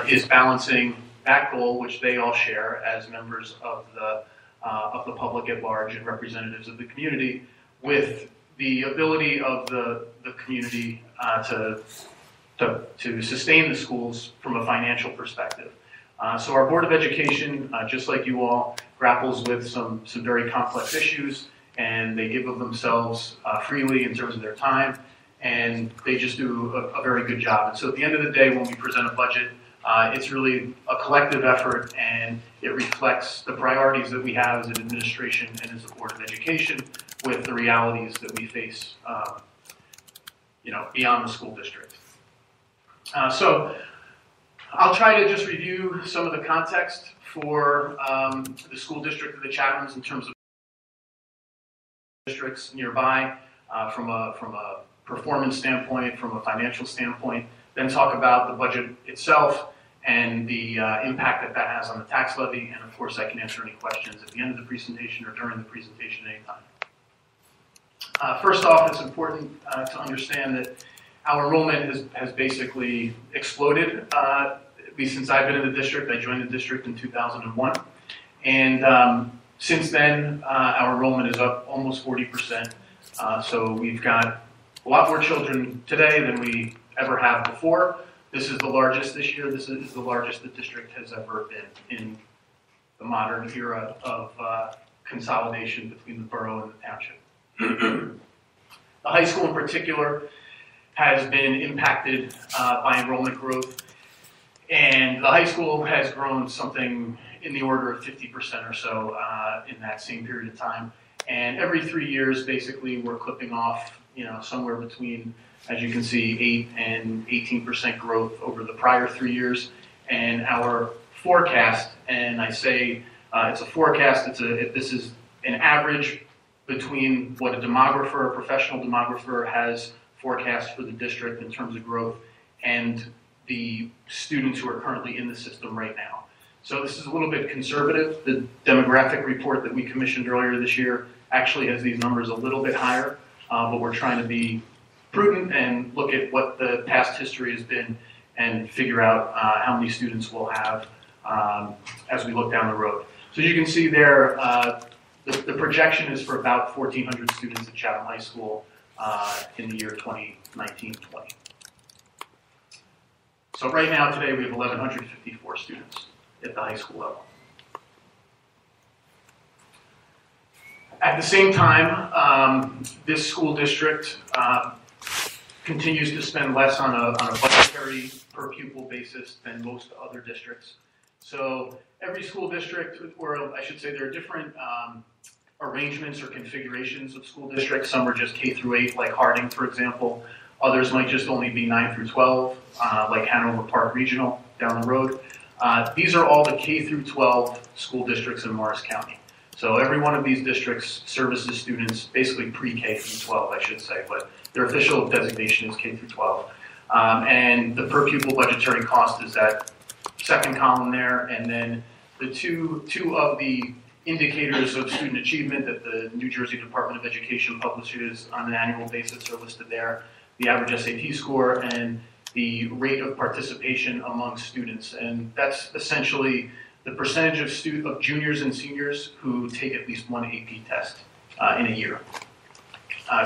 is balancing that goal, which they all share as members of the public at large and representatives of the community, with the ability of the community to sustain the schools from a financial perspective. So our Board of Education, just like you all, grapples with some very complex issues, and they give of themselves freely in terms of their time, and they just do a very good job. And so at the end of the day, when we present a budget, it's really a collective effort, and it reflects the priorities that we have as an administration and as a Board of Education with the realities that we face beyond the school district. So I'll try to just review some of the context for the school district of the Chathams in terms of districts nearby from a performance standpoint, from a financial standpoint, then talk about the budget itself and the impact that has on the tax levy, and of course I can answer any questions at the end of the presentation or during the presentation anytime. First off, it's important to understand that our enrollment has basically exploded, at least since I've been in the district. I joined the district in 2001, and since then our enrollment is up almost 40%. So we've got a lot more children today than we ever have before. This is the largest this year. This is the largest the district has ever been in the modern era of consolidation between the borough and the township. The high school in particular has been impacted by enrollment growth, and the high school has grown something in the order of 50% or so in that same period of time. And every 3 years, basically, we're clipping off, somewhere between, as you can see, 8 and 18% growth over the prior 3 years. And our forecast, and I say it's a forecast, this is an average between what a demographer, a professional demographer, has forecast for the district in terms of growth and the students who are currently in the system right now. So this is a little bit conservative. The demographic report that we commissioned earlier this year actually has these numbers a little bit higher, but we're trying to be prudent and look at what the past history has been and figure out how many students we'll have as we look down the road. So as you can see there, the projection is for about 1,400 students at Chatham High School in the year 2019-20. So right now, today, we have 1,154 students at the high school level. At the same time, this school district continues to spend less on a budgetary per pupil basis than most other districts. So every school district, or I should say there are different arrangements or configurations of school districts. Some are just K through 8, like Harding, for example. Others might just only be 9 through 12, like Hanover Park Regional down the road. These are all the K through 12 school districts in Morris County. So every one of these districts services students, basically pre-K through 12, I should say, but their official designation is K through 12. And the per pupil budgetary cost is that second column there, and then the two of the indicators of student achievement that the New Jersey Department of Education publishes on an annual basis are listed there. The average SAT score and the rate of participation among students. And that's essentially the percentage of juniors and seniors who take at least one AP test in a year.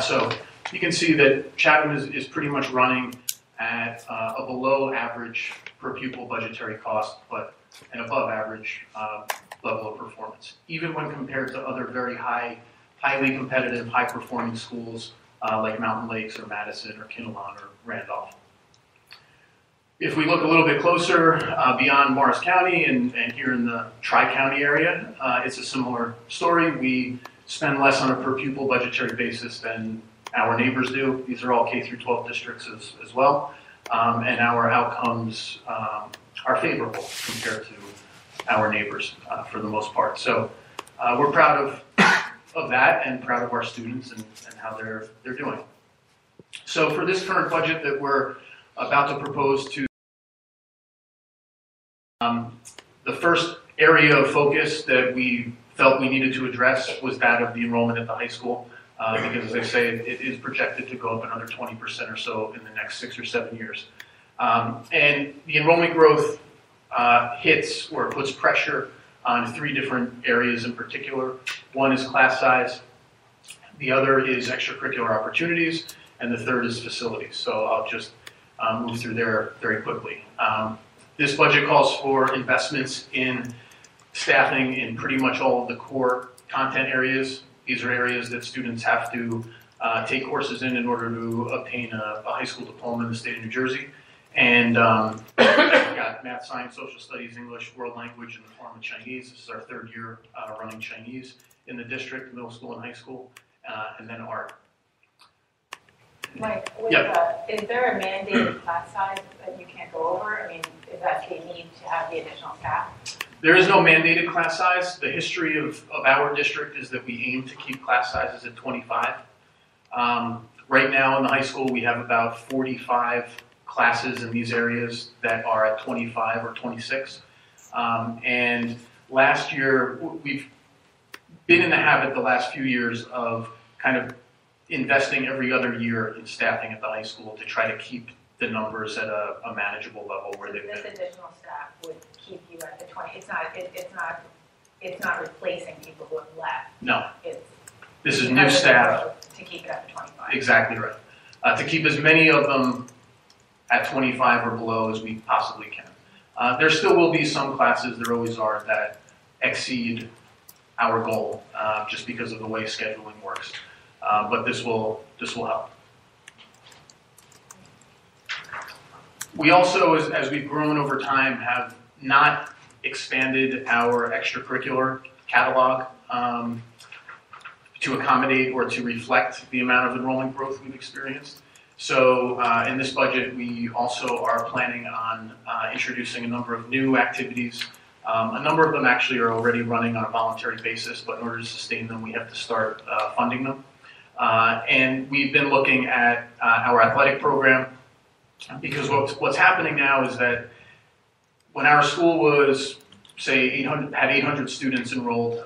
So you can see that Chatham is pretty much running at a below average per pupil budgetary cost, but an above average level of performance, even when compared to other very highly competitive, high-performing schools like Mountain Lakes or Madison or Kinnelon or Randolph. If we look a little bit closer beyond Morris County and here in the Tri-County area, it's a similar story. We spend less on a per pupil budgetary basis than our neighbors do. These are all K through 12 districts as well, and our outcomes are favorable compared to our neighbors for the most part. So we're proud of that and proud of our students and how they're doing. So for this current budget that we're about to propose to the first area of focus that we felt we needed to address was that of the enrollment at the high school, because as I say, it is projected to go up another 20% or so in the next 6 or 7 years. And the enrollment growth hits or puts pressure on 3 different areas in particular. One is class size, the other is extracurricular opportunities, and the third is facilities. So I'll just move through there very quickly. This budget calls for investments in staffing in pretty much all of the core content areas. These are areas that students have to take courses in order to obtain a high school diploma in the state of New Jersey. And we've got math, science, social studies, English, world language, and the form of Chinese. This is our 3rd year running Chinese in the district, middle school and high school, and then art. Mike, Yep. Is there a mandated class size that you can't go over? I mean, is that they need to have the additional staff? There is no mandated class size. The history of our district is that we aim to keep class sizes at 25. Right now in the high school, we have about 45 classes in these areas that are at 25 or 26. And last year, we've been in the habit the last few years of kind of investing every other year in staffing at the high school to try to keep the numbers at a manageable level where they've This been. additional staff would keep you at the 20. It's not replacing people who have left. No, It's this is new staff. to keep it at the 25. Exactly right. To keep as many of them at 25 or below as we possibly can. There still will be some classes, there always are, that exceed our goal just because of the way scheduling works. But this will help. We also, as we've grown over time, have not expanded our extracurricular catalog to accommodate or to reflect the amount of enrollment growth we've experienced. So in this budget, we also are planning on introducing a number of new activities. A number of them actually are already running on a voluntary basis, but in order to sustain them, we have to start funding them. And we've been looking at our athletic program, because what's happening now is that when our school was, say, had 800 students enrolled,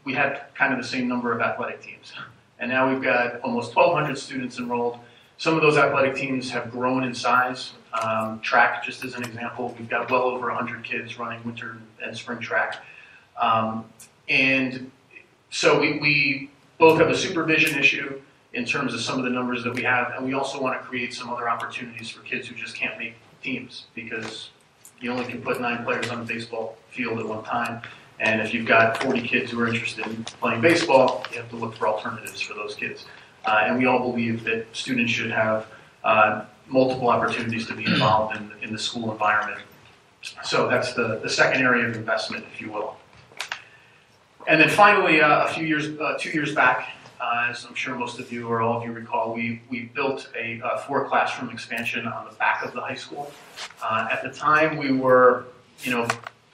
we had kind of the same number of athletic teams. And now we've got almost 1,200 students enrolled. Some of those athletic teams have grown in size. Track, just as an example, we've got well over 100 kids running winter and spring track. And so we both have a supervision issue in terms of some of the numbers that we have, and we also want to create some other opportunities for kids who just can't make teams, because you only can put 9 players on a baseball field at one time, and if you've got 40 kids who are interested in playing baseball, you have to look for alternatives for those kids. And we all believe that students should have multiple opportunities to be involved in the school environment. So that's the second area of investment, if you will. And then finally, 2 years back, as I'm sure most of you or all of you recall, we built a 4-classroom expansion on the back of the high school. At the time, we were,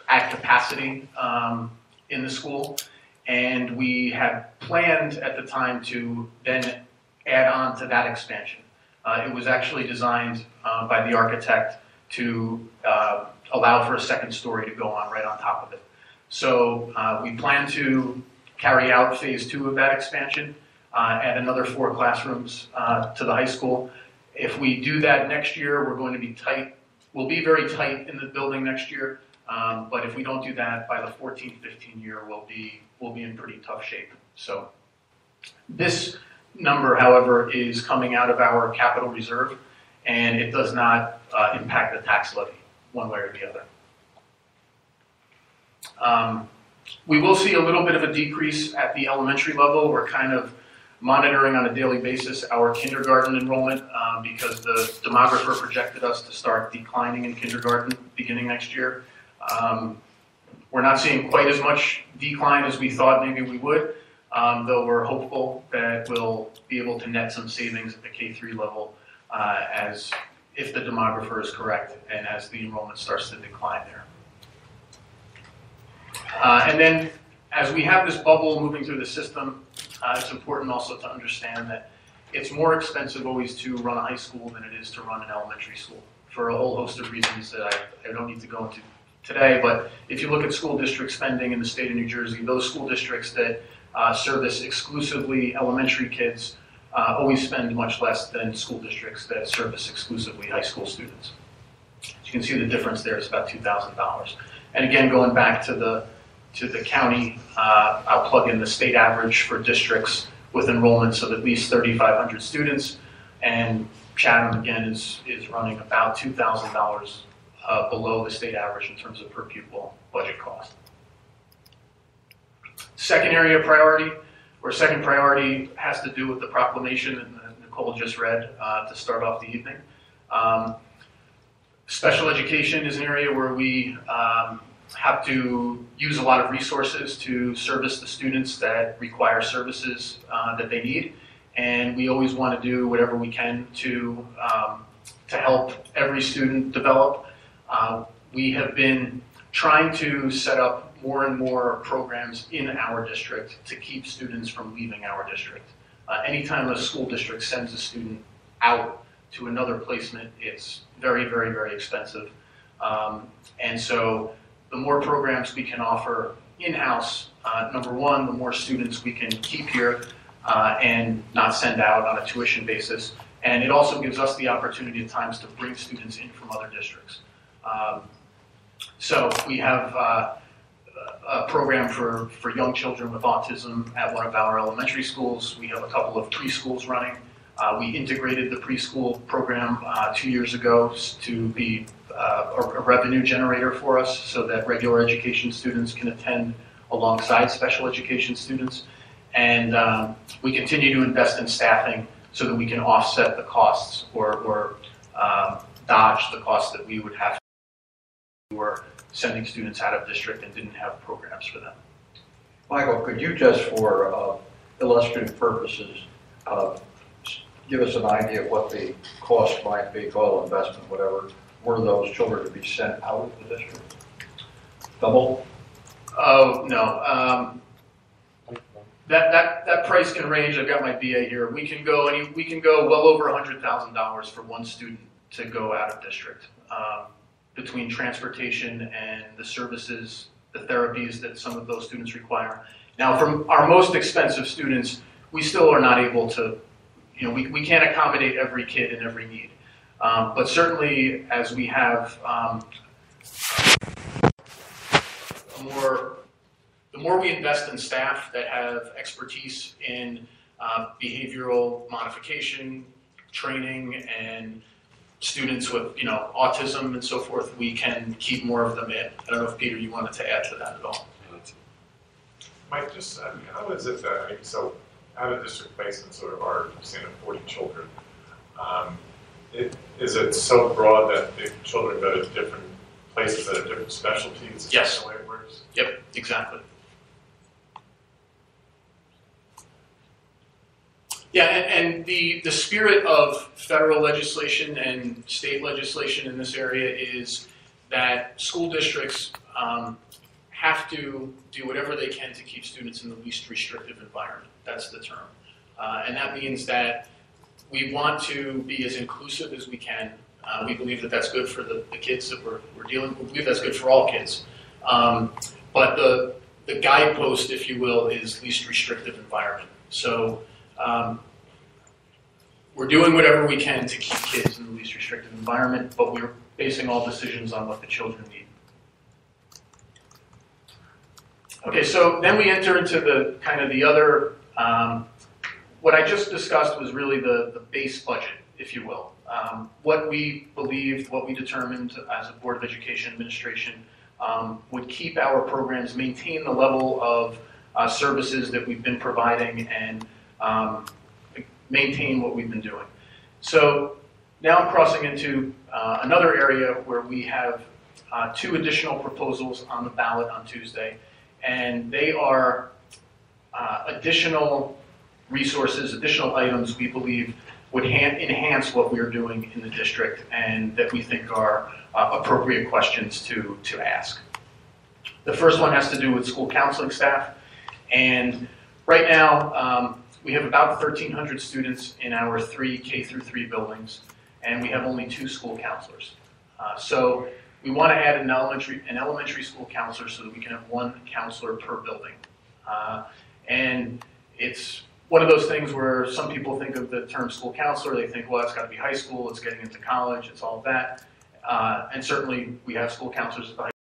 at capacity in the school, and we had planned at the time to then add on to that expansion. It was actually designed by the architect to allow for a second story to go on right on top of it. So we plan to carry out phase 2 of that expansion, add another 4 classrooms to the high school. If we do that next year, we're going to be tight. We'll be very tight in the building next year, but if we don't do that, by the 14-15 year, we'll be in pretty tough shape. So this number, however, is coming out of our capital reserve, and it does not impact the tax levy one way or the other. We will see a little bit of a decrease at the elementary level. We're kind of monitoring on a daily basis our kindergarten enrollment because the demographer projected us to start declining in kindergarten beginning next year. We're not seeing quite as much decline as we thought maybe we would, though we're hopeful that we'll be able to net some savings at the K-3 level as if the demographer is correct and as the enrollment starts to decline there. And then as we have this bubble moving through the system, it's important also to understand that it's more expensive always to run a high school than it is to run an elementary school for a whole host of reasons that I don't need to go into today. But if you look at school district spending in the state of New Jersey, those school districts that service exclusively elementary kids always spend much less than school districts that service exclusively high school students. you can see the difference there is about $2,000. And again, going back to the county, I'll plug in the state average for districts with enrollments of at least 3,500 students, and Chatham again is running about $2,000 below the state average in terms of per pupil budget cost. Second area of priority, or second priority, has to do with the proclamation that Nicole just read to start off the evening. Special education is an area where we have to use a lot of resources to service the students that require services that they need, and we always want to do whatever we can to help every student develop. We have been trying to set up more and more programs in our district to keep students from leaving our district. Anytime a school district sends a student out to another placement, it's very, very, very expensive. And so the more programs we can offer in-house, number one, the more students we can keep here and not send out on a tuition basis. And it also gives us the opportunity at times to bring students in from other districts. So we have a program for young children with autism at one of our elementary schools. We have a couple of preschools running. We integrated the preschool program 2 years ago to be a revenue generator for us so that regular education students can attend alongside special education students. And we continue to invest in staffing so that we can offset the costs or dodge the costs that we would have if we were sending students out of district and didn't have programs for them. Michael, could you just for illustrative purposes give us an idea of what the cost might be, total investment, whatever, were those children to be sent out of the district? Double? Oh, no. That price can range. I've got my BA here. We can go well over $100,000 for one student to go out of district, between transportation and the services, the therapies that some of those students require. Now, from our most expensive students, we still are not able to, we can't accommodate every kid and every need. But certainly, as we have the more we invest in staff that have expertise in behavioral modification, training, and students with autism and so forth, we can keep more of them in. I don't know if Peter, you wanted to add to that at all. Mike, just how is it that so out of district placements sort of are 40 children? Is it so broad that the children go to different places that have different specialties? Yes. The way it works? Yep, exactly. Yeah, and the spirit of federal legislation and state legislation in this area is that school districts have to do whatever they can to keep students in the least restrictive environment. That's the term. And that means that we want to be as inclusive as we can. We believe that that's good for the kids that we're dealing with. We believe that's good for all kids. But the guidepost, if you will, is least restrictive environment. So we're doing whatever we can to keep kids in the least restrictive environment, but we're basing all decisions on what the children need. Okay, so then we enter into the kind of the other, what I just discussed was really the base budget, if you will. What we believed, what we determined as a Board of Education Administration would keep our programs, maintain the level of services that we've been providing, and maintain what we've been doing. So now I'm crossing into another area where we have 2 additional proposals on the ballot on Tuesday, and they are additional resources, additional items we believe would enhance what we're doing in the district and that we think are appropriate questions to ask. The first one has to do with school counseling staff, and right now we have about 1,300 students in our 3 K-3 buildings, and we have only 2 school counselors. So we want to add an elementary school counselor so that we can have 1 counselor per building. And it's one of those things where some people think of the term school counselor, they think, well, it's got to be high school, it's getting into college, it's all of that. And certainly, we have school counselors at the high